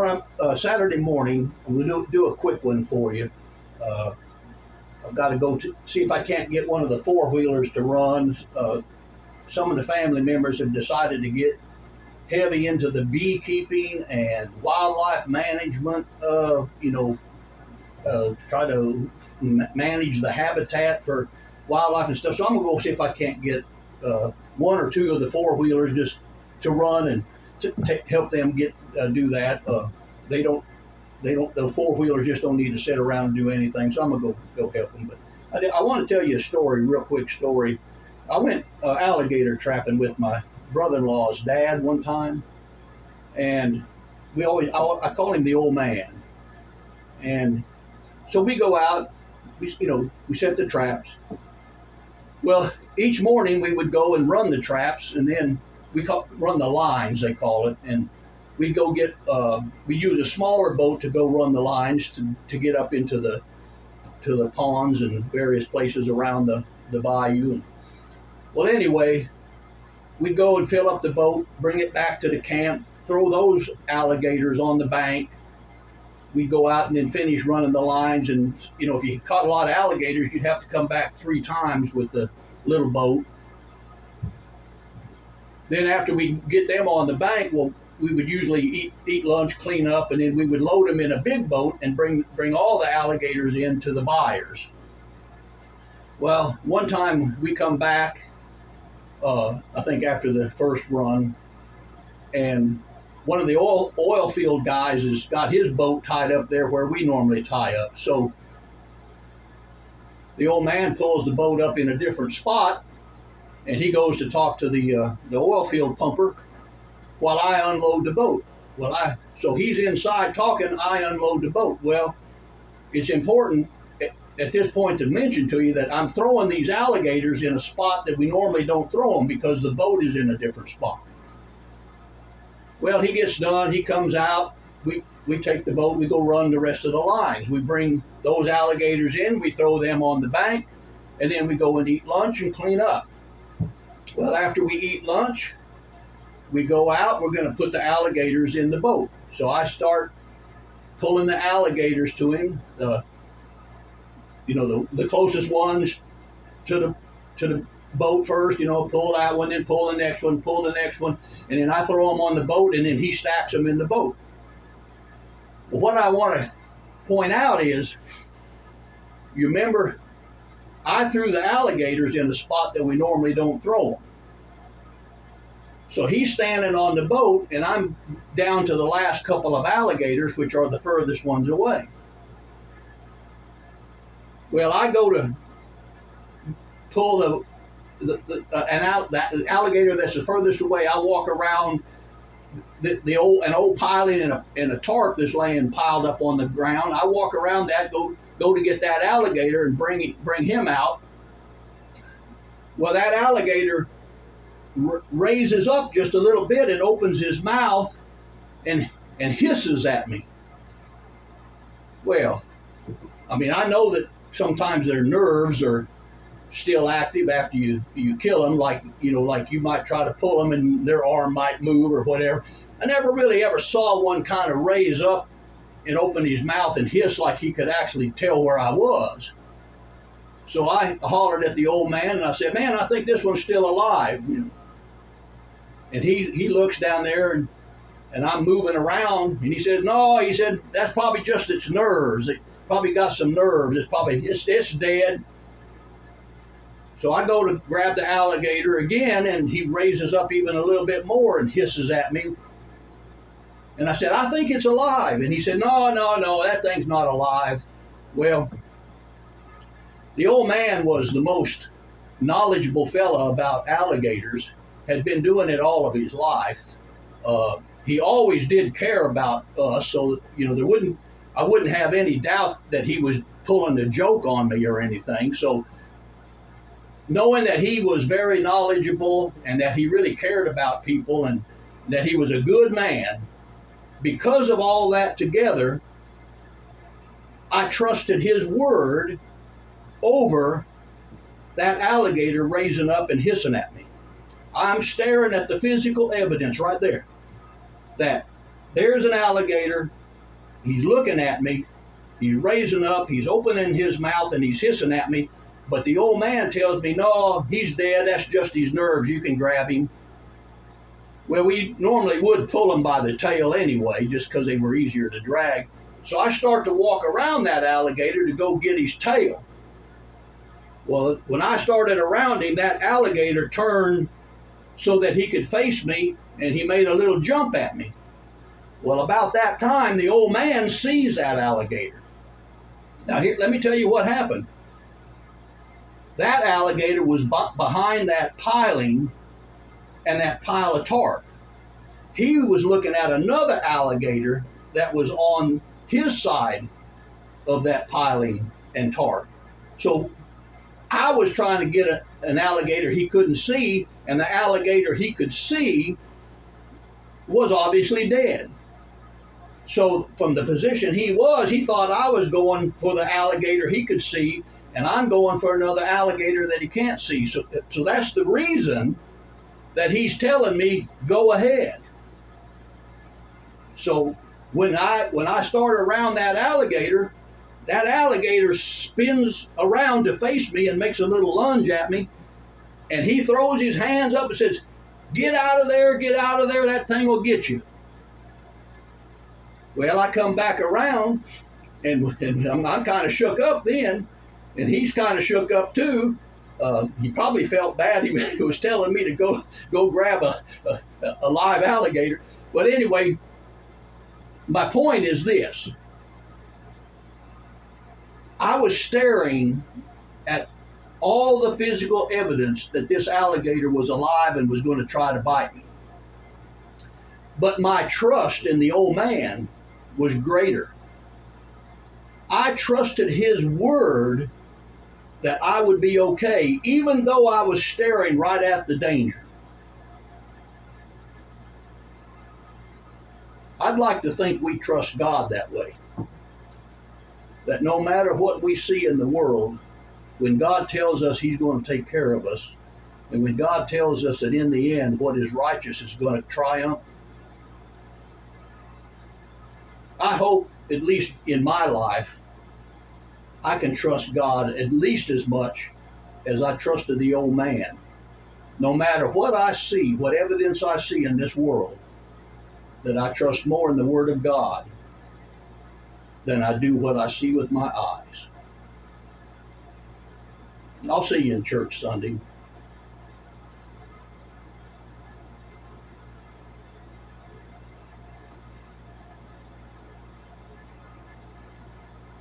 All right, Saturday morning, we'll do a quick one for you. Uh, I've got to go to see if I can't get one of the four-wheelers to run. Some of the family members have decided to get heavy into the beekeeping and wildlife management, try to manage the habitat for wildlife and stuff. So I'm going to go see if I can't get one or two of the four-wheelers just to run and to help them do that. They don't. The four-wheelers just don't need to sit around and do anything. So I'm gonna go help them. But I want to tell you a story, real quick story. I went alligator trapping with my brother-in-law's dad one time, and I call him the old man. And so we go out, we set the traps. Well, each morning we would go and run the traps, and then run the lines, they call it, and we'd go we use a smaller boat to go run the lines to get up into the ponds and various places around the bayou. Well, anyway, we'd go and fill up the boat, bring it back to the camp, throw those alligators on the bank. We'd go out and then finish running the lines. And, if you caught a lot of alligators, you'd have to come back 3 times with the little boat. Then after we get them on the bank, we would usually eat lunch, clean up, and then we would load them in a big boat and bring all the alligators into the buyers. Well, one time we come back, I think after the first run, and one of the oil field guys has got his boat tied up there where we normally tie up. So the old man pulls the boat up in a different spot, and he goes to talk to the oil field pumper while I unload the boat. So he's inside talking, I unload the boat. Well, it's important at this point to mention to you that I'm throwing these alligators in a spot that we normally don't throw them because the boat is in a different spot. Well, he gets done, he comes out, we take the boat, we go run the rest of the lines. We bring those alligators in, we throw them on the bank, and then we go and eat lunch and clean up. Well, after we eat lunch, we go out, we're going to put the alligators in the boat. So I start pulling the alligators to him, the closest ones to the boat first, pull that one, then pull the next one, and then I throw them on the boat, and then he stacks them in the boat. Well, what I want to point out is, you remember, I threw the alligators in a spot that we normally don't throw them. So he's standing on the boat, and I'm down to the last couple of alligators, which are the furthest ones away. Well, I go to pull the alligator that's the furthest away. I walk around an old piling and a tarp that's laying piled up on the ground. I walk around that, go to get that alligator and bring him out. Well, that alligator raises up just a little bit and opens his mouth and hisses at me. Well, I know that sometimes their nerves are still active after you kill them, like you might try to pull them and their arm might move or whatever. I never really ever saw one kind of raise up and open his mouth and hiss like he could actually tell where I was. So I hollered at the old man and I said, "Man, I think this one's still alive." And he looks down there and I'm moving around, and he said, "No," he said, "that's probably just its nerves. It probably got some nerves. It's dead." So I go to grab the alligator again, and he raises up even a little bit more and hisses at me. And I said, "I think it's alive." And he said, No, that thing's not alive." Well, the old man was the most knowledgeable fella about alligators, had been doing it all of his life. He always did care about us, so I wouldn't have any doubt that he was pulling a joke on me or anything. So knowing that he was very knowledgeable and that he really cared about people and that he was a good man, because of all that together, I trusted his word over that alligator raising up and hissing at me. I'm staring at the physical evidence right there that There's an alligator. He's looking at me. He's raising up. He's opening his mouth and he's hissing at me. But the old man tells me, no, he's dead. That's just his nerves. You can grab him. Well, we normally would pull him by the tail anyway, just because they were easier to drag. So I start to walk around that alligator to go get his tail. Well, when I started around him, that alligator turned so that he could face me, and he made a little jump at me. Well, about that time, the old man sees that alligator. Now, here, let me tell you what happened. That alligator was behind that piling and that pile of tarp. He was looking at another alligator that was on his side of that piling and tarp. So I was trying to get an alligator he couldn't see, and the alligator he could see was obviously dead. So from the position he was, he thought I was going for the alligator he could see, and I'm going for another alligator that he can't see. So that's the reason that he's telling me, go ahead. So when I start around that alligator spins around to face me and makes a little lunge at me, and he throws his hands up and says, get out of there, that thing will get you. Well, I come back around, and I'm kind of shook up then, and he's kind of shook up too. He probably felt bad. He was telling me to go grab a live alligator. But anyway, my point is this. I was staring at all the physical evidence that this alligator was alive and was going to try to bite me. But my trust in the old man was greater. I trusted his word that I would be okay, even though I was staring right at the danger. I'd like to think we trust God that way. That no matter what we see in the world, when God tells us he's going to take care of us, and when God tells us that in the end what is righteous is going to triumph, I hope, at least in my life, I can trust God at least as much as I trusted the old man. No matter what I see, what evidence I see in this world, that I trust more in the Word of God than I do what I see with my eyes. I'll see you in church Sunday.